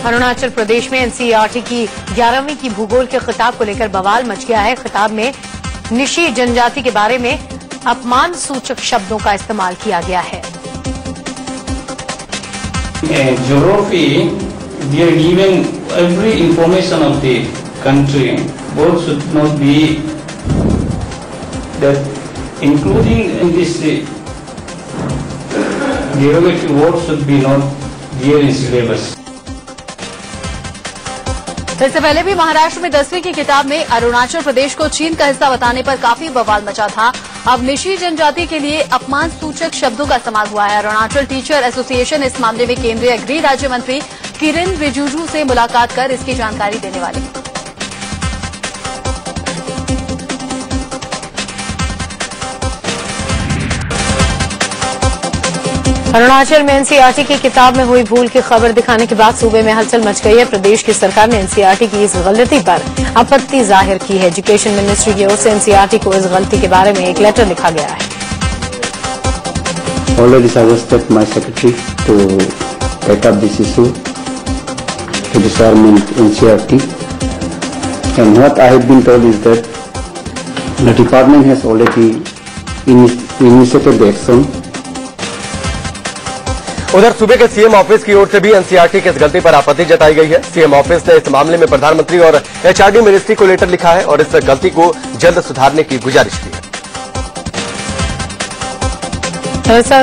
अरुणाचल प्रदेश में एनसीईआरटी की 11वीं की भूगोल के खिताब को लेकर बवाल मच गया है। खिताब में निशी जनजाति के बारे में अपमान सूचक शब्दों का इस्तेमाल किया गया है। Geography, they are given every information of the country. Both should not be that, including in this derogatory words should be not there in syllabus. इससे पहले भी महाराष्ट्र में 10वीं की किताब में अरुणाचल प्रदेश को चीन का हिस्सा बताने पर काफी बवाल मचा था। अब निशी जनजाति के लिए अपमान सूचक शब्दों का इस्तेमाल हुआ है। अरुणाचल टीचर एसोसिएशन इस मामले में केंद्रीय गृह राज्य मंत्री किरेन रिजिजू से मुलाकात कर इसकी जानकारी देने वाले हैं। अरुणाचल में एनसीईआरटी की किताब में हुई भूल की खबर दिखाने के बाद सूबे में हलचल मच गई है। प्रदेश की सरकार ने एनसीईआरटी की इस गलती पर आपत्ति जाहिर की है। एजुकेशन मिनिस्ट्री की ओर से एनसीईआरटी को इस गलती के बारे में एक लेटर लिखा गया है। Already suggested my secretary to take up this issue to disarm NCERT, and what I have been told is that the department has already initiated the action. उधर सूबे के सीएम ऑफिस की ओर से भी एनसीईआरटी की इस गलती पर आपत्ति जताई गई है। सीएम ऑफिस ने इस मामले में प्रधानमंत्री और एचआरडी मिनिस्ट्री को लेटर लिखा है और इस गलती को जल्द सुधारने की गुजारिश की है।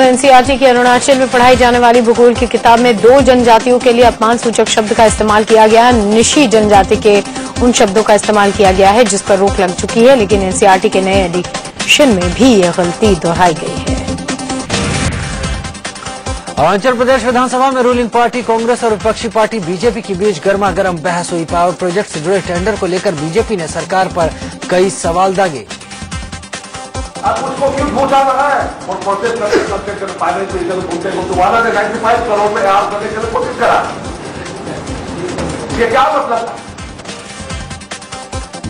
एनसीईआरटी की अरुणाचल में पढ़ाई जाने वाली भूगोल की किताब में 2 जनजातियों के लिए अपमान सूचक शब्द का इस्तेमाल किया गया है। निशी जनजाति के उन शब्दों का इस्तेमाल किया गया है जिस पर रोक लग चुकी है, लेकिन एनसीईआरटी के नए एडिशन में भी यह गलती दोहराई गई है। अरुणाचल प्रदेश विधानसभा में रूलिंग पार्टी कांग्रेस और विपक्षी पार्टी बीजेपी के बीच गर्मा गर्म बहस हुई। पावर प्रोजेक्ट से जुड़े टेंडर को लेकर बीजेपी ने सरकार पर कई सवाल दागे। आप उसको क्यों पूछा रहा है? और प्रोसेस करके फाइनेंस पूछते को दोबारा से 95 करोड़ में आप करने के लिए कोशिश करा, ये क्या मतलब?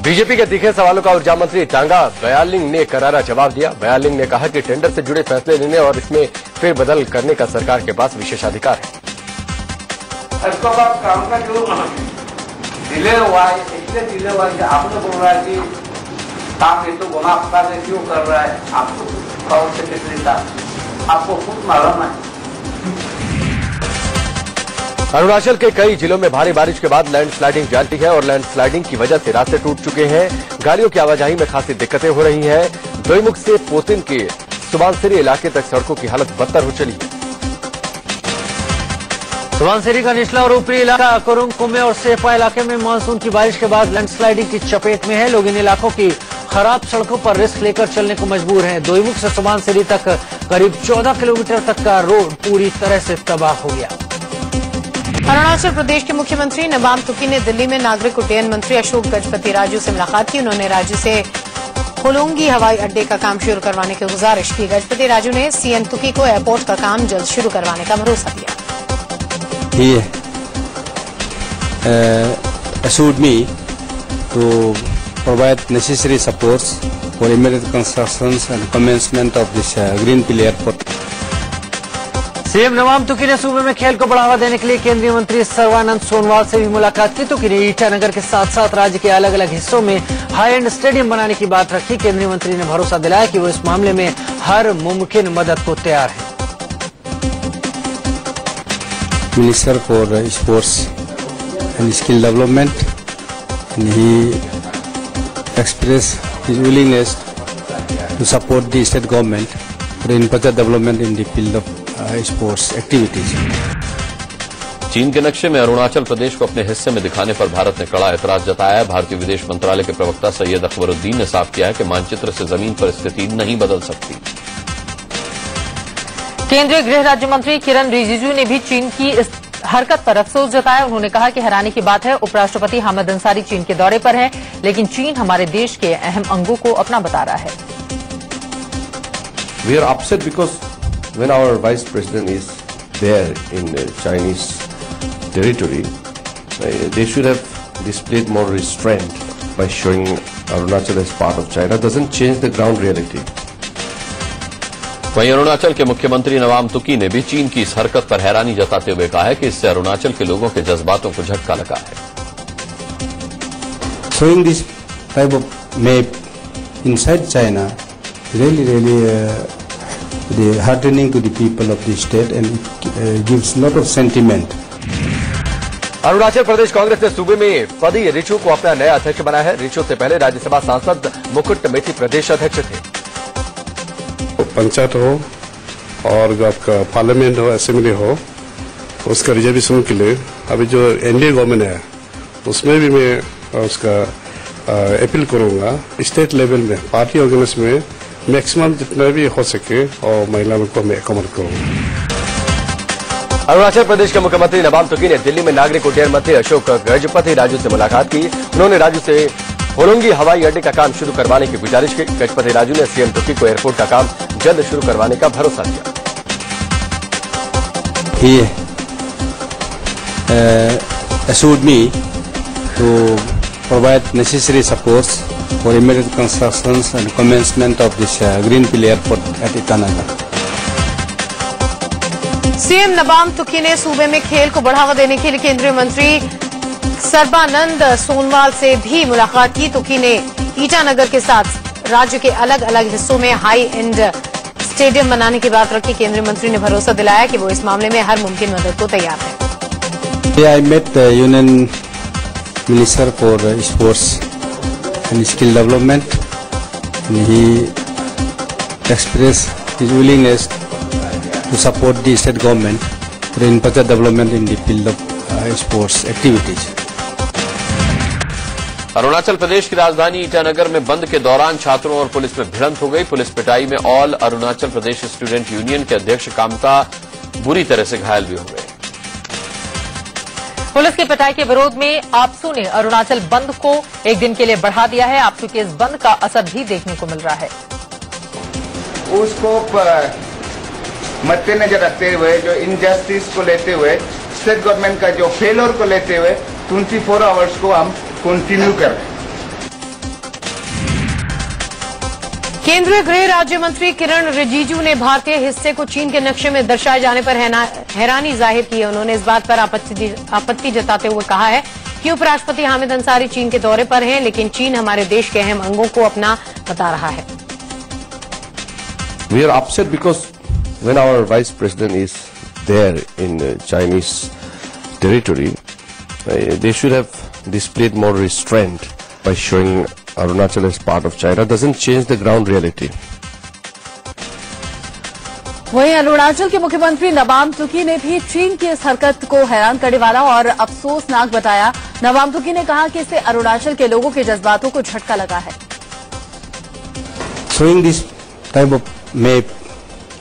बीजेपी के तीखे सवालों का ऊर्जा मंत्री टांगा बयालिंग ने करारा जवाब दिया। बयालिंग ने कहा कि टेंडर से जुड़े फैसले लेने और इसमें फेरबदल करने का सरकार के पास विशेषाधिकार है। इसको काम का क्यों डिले हुआ है? इसलिए डिले हुआ है कि आपने बोल रहा है कि काम ये तो गुनाहगार से क्यों कर रहा है? आपको पावर सेक्रेटरी था, आपको खुद मालूम है। अरुणाचल के कई जिलों में भारी बारिश के बाद लैंडस्लाइडिंग जारी है और लैंडस्लाइडिंग की वजह से रास्ते टूट चुके हैं। गाड़ियों की आवाजाही में खासी दिक्कतें हो रही हैं। दोईमुख से पोतिन के सुबानसिरी इलाके तक सड़कों की हालत बदतर हो चली है। सुबानसिरी का निचला और ऊपरी इलाका कुरुंग, कुमे और सेपा इलाके में मानसून की बारिश के बाद लैंडस्लाइडिंग की चपेट में है। लोग इन इलाकों की खराब सड़कों पर रिस्क लेकर चलने को मजबूर हैं। दोईमुख से सुबानसिरी तक करीब 14 किलोमीटर तक का रोड पूरी तरह से तबाह हो गया। अरुणाचल प्रदेश के मुख्यमंत्री नबाम तुकी ने दिल्ली में नागरिक उड्डयन मंत्री अशोक गजपति राजू से मुलाकात की। उन्होंने राज्य से होलोंगी हवाई अड्डे का काम शुरू करवाने की गुजारिश की। गजपति राजू ने सीएम तुकी को एयरपोर्ट का काम जल्द शुरू करवाने का भरोसा दिया। He assured me to provide necessary supports for immediate constructions and commencement of this Greenfield Airport. CM Nabam Tuki ने सूबे में खेल को बढ़ावा देने के लिए केंद्रीय मंत्री सर्बानंद सोनोवाल से भी मुलाकात की। तुकी ने ईटानगर के साथ साथ राज्य के अलग अलग हिस्सों में हाई एंड स्टेडियम बनाने की बात रखी। केंद्रीय मंत्री ने भरोसा दिलाया कि वो इस मामले में हर मुमकिन मदद को तैयार है। Minister for Sports and Skill Development, and he expressed his willingness to support the state government for infrastructure development in the field of sports activities. चीन के नक्शे में अरुणाचल प्रदेश को अपने हिस्से में दिखाने पर भारत ने कड़ा एतराज जताया है। भारतीय विदेश मंत्रालय के प्रवक्ता सैयद अकबरुद्दीन ने साफ किया है कि मानचित्र से जमीन पर स्थिति नहीं बदल सकती। केंद्रीय गृह राज्य मंत्री किरेन रिजिजू ने भी चीन की इस हरकत पर अफसोस जताया। उन्होंने कहा कि हैरानी की बात है, उपराष्ट्रपति हामिद अंसारी चीन के दौरे पर हैं, लेकिन चीन हमारे देश के अहम अंगों को अपना बता रहा है। We are upset because when our vice president is there in Chinese territory, they should have displayed more restraint by showing Arunachal as part of China. Doesn't change the ground reality. वहीं अरुणाचल के मुख्यमंत्री नवाम तुकी ने भी चीन की इस हरकत पर हैरानी जताते हुए कहा है कि इससे अरुणाचल के लोगों के जज्बातों को झटका लगा है। Showing this type of map inside China really heartening to the people of the state, and it gives lot of sentiment. Arunachal Pradesh Congress ने सूबे में पदी रिचू को अपना नया अध्यक्ष बनाया है। रिचू से पहले राज्यसभा सांसद मुकुट मेथी प्रदेश अध्यक्ष थे। पंचायत हो और आपका पार्लियामेंट हो, असेंबली हो, उसका रिजर्वेशन के लिए अभी जो एनडीए गवर्नमेंट है उसमें भी मैं उसका अपील करूंगा स्टेट लेवल में पार्टी ऑर्गेनाइजेशन में मैक्सिमम जितना भी हो सके और महिलाओं को मैं अकोमोडेट करूंगा। अरुणाचल प्रदेश के मुख्यमंत्री नवाम तुकी ने दिल्ली में नागरिक उड्डयन मंत्री अशोक गजपति राजू से मुलाकात की। उन्होंने राजू से होलोंगी हवाई अड्डे का काम शुरू करवाने की गुजारिश की। गजपति राजू ने सीएम तुकी को एयरपोर्ट का काम जल्द शुरू करवाने का भरोसा दिया। He assured me to provide necessary supports for immediate constructions and commencement of this Greenfield Airport at Itanagar. CM नवाम तुकी ने सूबे में खेल को बढ़ावा देने के लिए केंद्रीय मंत्री सर्बानंद सोनवाल से भी मुलाकात की। तुकी ने ईटानगर के साथ राज्य के अलग अलग हिस्सों में हाई एंड स्टेडियम बनाने की बात रखी। केंद्रीय मंत्री ने भरोसा दिलाया कि वो इस मामले में हर मुमकिन मदद को तैयार है। I met the Union Minister for Sports and Skill Development, and he expressed his willingness to support the state government for infrastructure development in the field of sports activities. Arunachal Pradesh की राजधानी ईटानगर में बंद के दौरान छात्रों और पुलिस में भिड़ंत हो गई। पुलिस पिटाई में all Arunachal Pradesh student union के अध्यक्ष कामता बुरी तरह से घायल भी हो गए। पुलिस की पिटाई के विरोध में आपसू ने अरुणाचल बंद को एक दिन के लिए बढ़ा दिया है। आपसू के इस बंद का असर भी देखने को मिल रहा है। उसको मद्देनजर रखते हुए, जो इनजस्टिस को लेते हुए, स्टेट गवर्नमेंट का जो फेलियर को लेते हुए 24 आवर्स को हम कंटिन्यू कर रहे हैं। केंद्रीय गृह राज्य मंत्री किरण रिजिजू ने भारतीय हिस्से को चीन के नक्शे में दर्शाए जाने पर हैरानी जाहिर की है। उन्होंने इस बात पर आपत्ति जताते हुए कहा है कि उपराष्ट्रपति हामिद अंसारी चीन के दौरे पर हैं, लेकिन चीन हमारे देश के अहम अंगों को अपना बता रहा है। We are upset because when our vice president is there in Chinese territory, they should have displayed more restraint by showing Arunachal as part of China. Doesn't change the ground reality. वहीं अरुणाचल के मुख्यमंत्री नवाम तुकी ने भी चीन की इस हरकत को हैरान करने वाला और अफसोसनाक बताया। नवाम तुकी ने कहा कि इससे अरुणाचल के लोगों के जज्बातों को झटका लगा है। Showing this type of map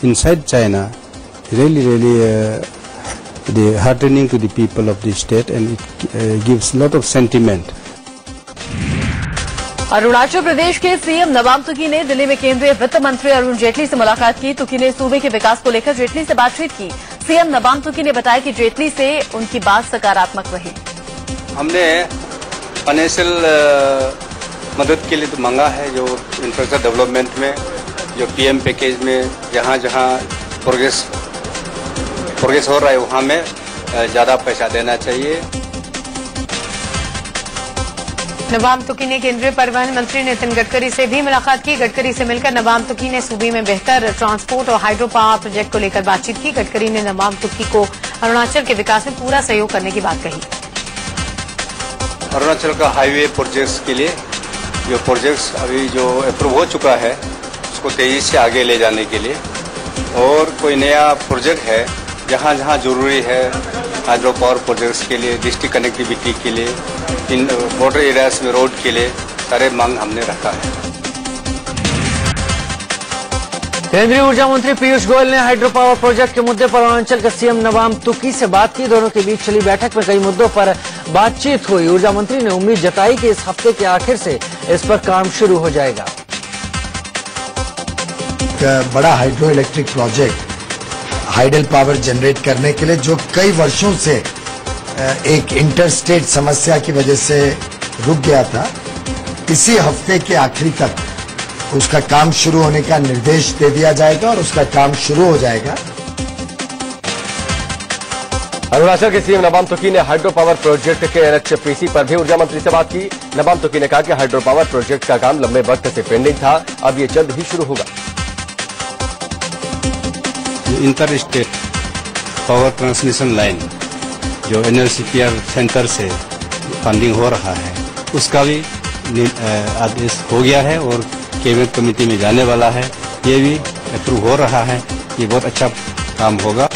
inside China really heartening to the people of the state, and it gives lot of sentiment. Arunachal Pradesh के सीएम नवाम तुकी ने दिल्ली में केंद्रीय वित्त मंत्री अरुण जेटली से मुलाकात की। तुकी ने सूबे के विकास को लेकर जेटली से बातचीत की। सीएम नवाम तुकी ने बताया कि जेटली से उनकी बात सकारात्मक रही। हमने फाइनेंशियल मदद के लिए तो मांगा है, जो इंफ्रास्ट्रक्चर डेवलपमेंट में, जो पीएम पैकेज में जहां प्रोग्रेस हो रहा है वहां में ज्यादा पैसा देना चाहिए। नवाम तुकी ने केंद्रीय परिवहन मंत्री नितिन गडकरी से भी मुलाकात की। गडकरी से मिलकर नवाम तुकी ने सूबे में बेहतर ट्रांसपोर्ट और हाइड्रो पावर प्रोजेक्ट को लेकर बातचीत की। गडकरी ने नवाम तुकी को अरुणाचल के विकास में पूरा सहयोग करने की बात कही। अरुणाचल का हाईवे प्रोजेक्ट्स के लिए जो प्रोजेक्ट्स अभी जो अप्रूव हो चुका है उसको तेजी से आगे ले जाने के लिए, और कोई नया प्रोजेक्ट है जहाँ जहाँ जरूरी है हाइड्रो पावर प्रोजेक्ट्स के लिए, डिस्ट्रिक्ट कनेक्टिविटी के लिए, इन बॉर्डर एरियाज में रोड के लिए सारे मांग हमने रखा है। केंद्रीय ऊर्जा मंत्री पीयूष गोयल ने हाइड्रो पावर प्रोजेक्ट के मुद्दे पर अरुणाचल के सीएम नवाम तुकी से बात की। दोनों के बीच चली बैठक में कई मुद्दों पर बातचीत हुई। ऊर्जा मंत्री ने उम्मीद जताई कि इस हफ्ते के आखिर से इस पर काम शुरू हो जाएगा। बड़ा hydro electric project hydel power generate करने के लिए, जो कई वर्षों से एक इंटरस्टेट समस्या की वजह से रुक गया था, इसी हफ्ते के आखिरी तक उसका काम शुरू होने का निर्देश दे दिया जाएगा और उसका काम शुरू हो जाएगा। अरुणाचल के सीएम नबाम तुकी ने हाइड्रो पावर प्रोजेक्ट के एनएचपीसी पर भी ऊर्जा मंत्री से बात की। नबाम तुकी ने कहा कि हाइड्रो पावर प्रोजेक्ट का काम लंबे वक्त से पेंडिंग था, अब ये जल्द ही शुरू होगा। Inter state power transmission line जो एनएलसीपीआर सेंटर से फंडिंग हो रहा है, उसका भी आदेश हो गया है और कैबिनेट कमेटी में जाने वाला है। ये भी अप्रूव हो रहा है। ये बहुत अच्छा काम होगा।